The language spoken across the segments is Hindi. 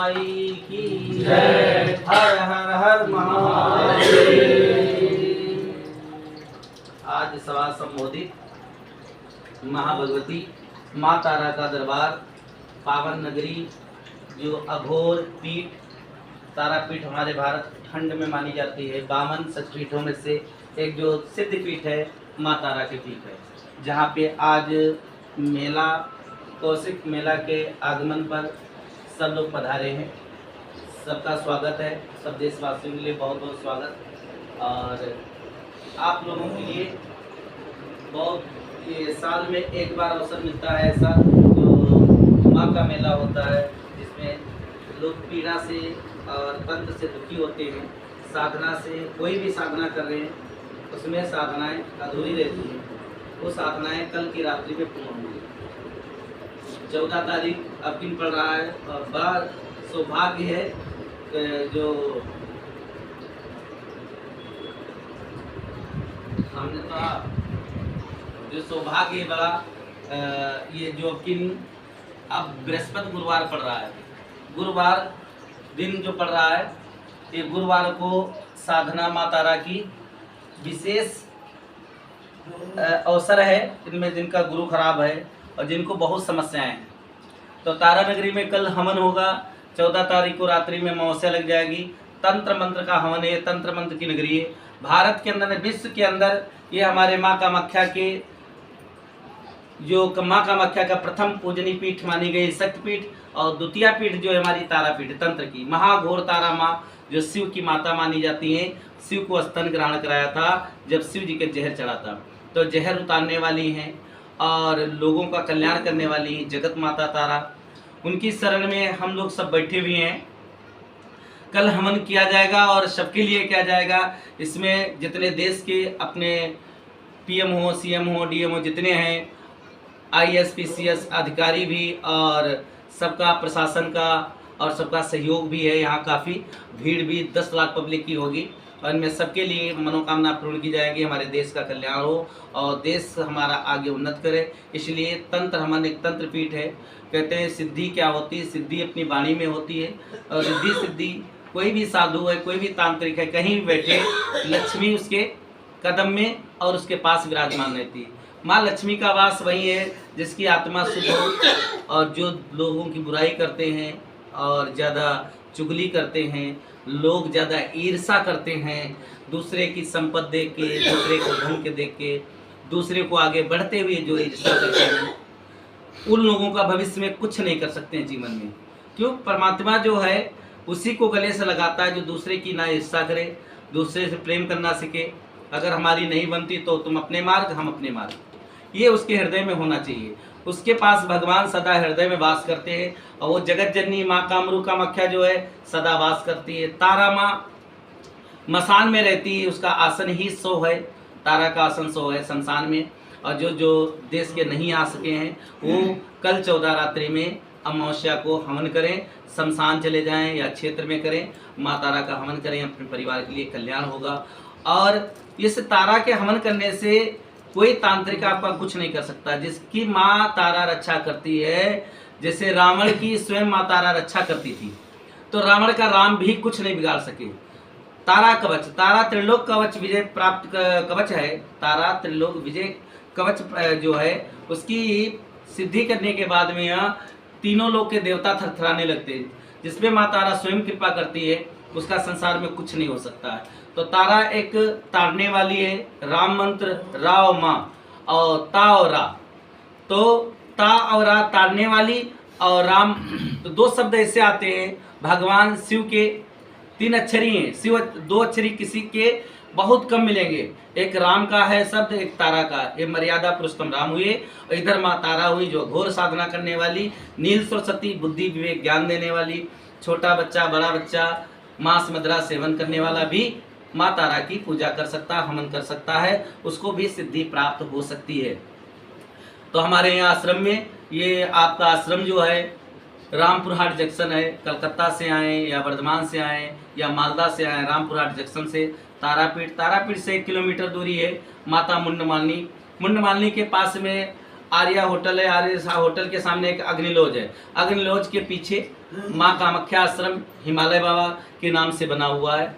माई की जय। हर हर हर महादेव। आज सभा संबोधित महाभगवती माँ तारा का दरबार, पावन नगरी, जो अघोर पीठ तारापीठ हमारे भारत खंड में मानी जाती है। 52 शक्तिपीठों में से एक जो सिद्ध पीठ है माँ तारा की पीठ है, जहाँ पे आज मेला, कौशिक मेला के आगमन पर सब लोग पधारे हैं। सबका स्वागत है, सब देशवासियों के लिए बहुत बहुत स्वागत। और आप लोगों के लिए बहुत ये साल में एक बार अवसर मिलता है ऐसा, जो माँ का मेला होता है, जिसमें लोग पीड़ा से और तंत्र से दुखी होते हैं। साधना से कोई भी साधना कर रहे हैं, उसमें साधनाएं अधूरी रहती हैं, वो साधनाएं कल की रात्रि में पूर्ण होंगी। 14 तारीख अब दिन पड़ रहा है और बड़ा सौभाग्य है जो हमने कहा, जो सौभाग्य है बड़ा ये जो अब बृहस्पति गुरुवार पड़ रहा है, गुरुवार दिन जो पड़ रहा है, ये गुरुवार को साधना माँ तारा की विशेष अवसर है। इनमें जिनका गुरु खराब है और जिनको बहुत समस्याएं हैं, तो तारा नगरी में कल हवन होगा। 14 तारीख को रात्रि में अमावस्या लग जाएगी। तंत्र मंत्र का हवन है, तंत्र मंत्र की नगरी है। भारत के अंदर, विश्व के अंदर ये हमारे माँ कामाख्या के, जो माँ कामाख्या का प्रथम पूजनी पीठ मानी गई शक्तिपीठ, और द्वितीय पीठ जो है हमारी तारापीठ तंत्र की। महाघोर तारा माँ जो शिव की माता मानी जाती हैं, शिव को स्तन ग्रहण कराया था जब शिव जी के जहर चढ़ा था, तो जहर उतारने वाली हैं और लोगों का कल्याण करने वाली जगत माता तारा, उनकी शरण में हम लोग सब बैठे हुए हैं। कल हवन किया जाएगा और सबके लिए किया जाएगा। इसमें जितने देश के अपने पीएम हो, सीएम हो, डीएम हो, जितने हैं, आईएएस पीसीएस अधिकारी भी, और सबका प्रशासन का और सबका सहयोग भी है। यहाँ काफ़ी भीड़ भी 10 लाख पब्लिक की होगी और इनमें सबके लिए मनोकामना पूर्ण की जाएगी। हमारे देश का कल्याण हो और देश हमारा आगे उन्नत करे। इसलिए तंत्र हवन एक तंत्र पीठ है। कहते हैं सिद्धि क्या होती है, सिद्धि अपनी वाणी में होती है। और रिद्धि सिद्धि, कोई भी साधु है, कोई भी तांत्रिक है, कहीं भी बैठे, लक्ष्मी उसके कदम में और उसके पास विराजमान रहती है। माँ लक्ष्मी का वास वही है जिसकी आत्मा शुद्ध हो, और जो लोगों की बुराई करते हैं और ज़्यादा चुगली करते हैं, लोग ज़्यादा ईर्ष्या करते हैं, दूसरे की संपत्ति देख के, दूसरे को धन के देख के, दूसरे को आगे बढ़ते हुए जो ईर्ष्या करते हैं, उन लोगों का भविष्य में कुछ नहीं कर सकते हैं जीवन में। क्यों? परमात्मा जो है उसी को गले से लगाता है जो दूसरे की ना ईर्ष्या करे, दूसरे से प्रेम करना सीखे। अगर हमारी नहीं बनती तो तुम अपने मार्ग, हम अपने मार्ग, ये उसके हृदय में होना चाहिए। उसके पास भगवान सदा हृदय में वास करते हैं और वो जगत जननी माँ कामाख्या जो है सदा वास करती है। तारा माँ मसान में रहती है, उसका आसन ही सो है, तारा का आसन सो है शमशान में। और जो जो देश के नहीं आ सके हैं वो कल 14 रात्रि में अमावस्या को हवन करें, शमशान चले जाएं या क्षेत्र में करें, माँ तारा का हवन करें, अपने परिवार के लिए कल्याण होगा। और इस तारा के हवन करने से कोई तांत्रिक आपका कुछ नहीं कर सकता। जिसकी माँ तारा रक्षा करती है, जैसे रावण की स्वयं माँ तारा रक्षा करती थी, तो रावण का राम भी कुछ नहीं बिगाड़ सके। तारा कवच, तारा त्रिलोक कवच विजय प्राप्त कवच है। तारा त्रिलोक विजय कवच जो है, उसकी सिद्धि करने के बाद में यह तीनों लोक के देवता थरथराने लगते हैं। जिसपे माँ तारा स्वयं कृपा करती है, उसका संसार में कुछ नहीं हो सकता है। तो तारा एक तारने वाली है। राम मंत्र राव माँ और ता और रा, तो ता और रा तारने वाली, और राम, तो 2 शब्द ऐसे आते हैं। भगवान शिव के 3 अक्षरी हैं। शिव 2 अक्षरी किसी के बहुत कम मिलेंगे। एक राम का है शब्द, एक तारा का। ये मर्यादा पुरुषोत्तम राम हुए और इधर माँ तारा हुई जो घोर साधना करने वाली, नील सरस्वती, बुद्धि विवेक ज्ञान देने वाली। छोटा बच्चा, बड़ा बच्चा, मांस मदिरा सेवन करने वाला भी माँ तारा की पूजा कर सकता है, हवन कर सकता है, उसको भी सिद्धि प्राप्त हो सकती है। तो हमारे यहाँ आश्रम में, ये आपका आश्रम जो है रामपुर हाट जंक्शन है। कलकत्ता से आए या वर्धमान से आए या मालदा से आए, रामपुर हाट जंक्शन से तारापीठ से 1 किलोमीटर दूरी है। माता मुंडमालिनी के पास में आर्या होटल है, आर्या होटल के सामने एक अग्निलोज है। अग्निलोज के पीछे माँ कामाख्या आश्रम हिमालय बाबा के नाम से बना हुआ है।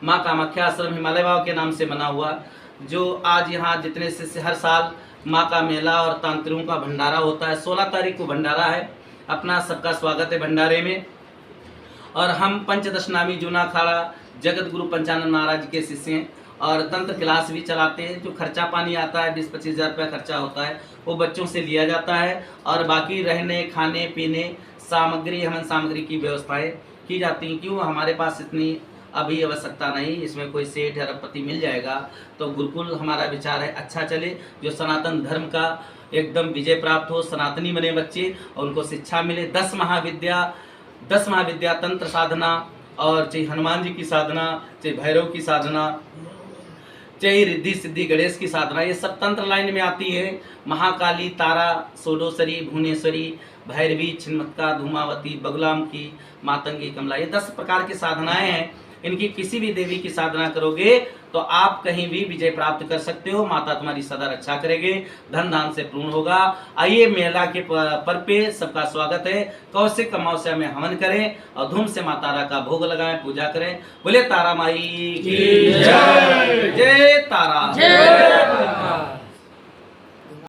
माँ कामाख्या आश्रम हिमालय बाबा के नाम से बना हुआ, जो आज यहाँ जितने से हर साल माँ का मेला और तांत्रिकों का भंडारा होता है। 16 तारीख को भंडारा है। अपना सबका स्वागत है भंडारे में। और हम पंचदश नामी जूना अखाड़ा जगत गुरु पंचानंद महाराज के शिष्य हैं और तंत्र क्लास भी चलाते हैं। जो खर्चा पानी आता है 20-25 हज़ार रुपया खर्चा होता है, वो बच्चों से लिया जाता है और बाकी रहने खाने पीने सामग्री हवन सामग्री की व्यवस्थाएं की जाती हैं। क्यों हमारे पास इतनी अभी आवश्यकता नहीं, इसमें कोई सेठ अरबपति मिल जाएगा तो गुरुकुल हमारा विचार है अच्छा चले, जो सनातन धर्म का एकदम विजय प्राप्त हो, सनातनी बने बच्चे और उनको शिक्षा मिले। 10 महाविद्या तंत्र साधना और चाहे हनुमान जी की साधना, चाहे भैरव की साधना, चाहे रिद्धि सिद्धि गणेश की साधना, ये सब तंत्र लाइन में आती है। महाकाली, तारा, सोडोसरी, भुवनेश्वरी, भैरवी, छिन्नमस्तिका, धूमावती, बगुलाम की, मातंगी, कमला, ये 10 प्रकार की साधनाएं हैं। इनकी किसी भी देवी की साधना करोगे तो आप कहीं भी विजय प्राप्त कर सकते हो। माता तुम्हारी सदा रक्षा करेंगे, धन धान से पूर्ण होगा। आइए मेला के पर्व पे सबका स्वागत है। कौशिक अमावस्या में हवन करें और धूम से माता तारा का भोग लगाएं, पूजा करें। बोले तारा माई की जय। जय तारा।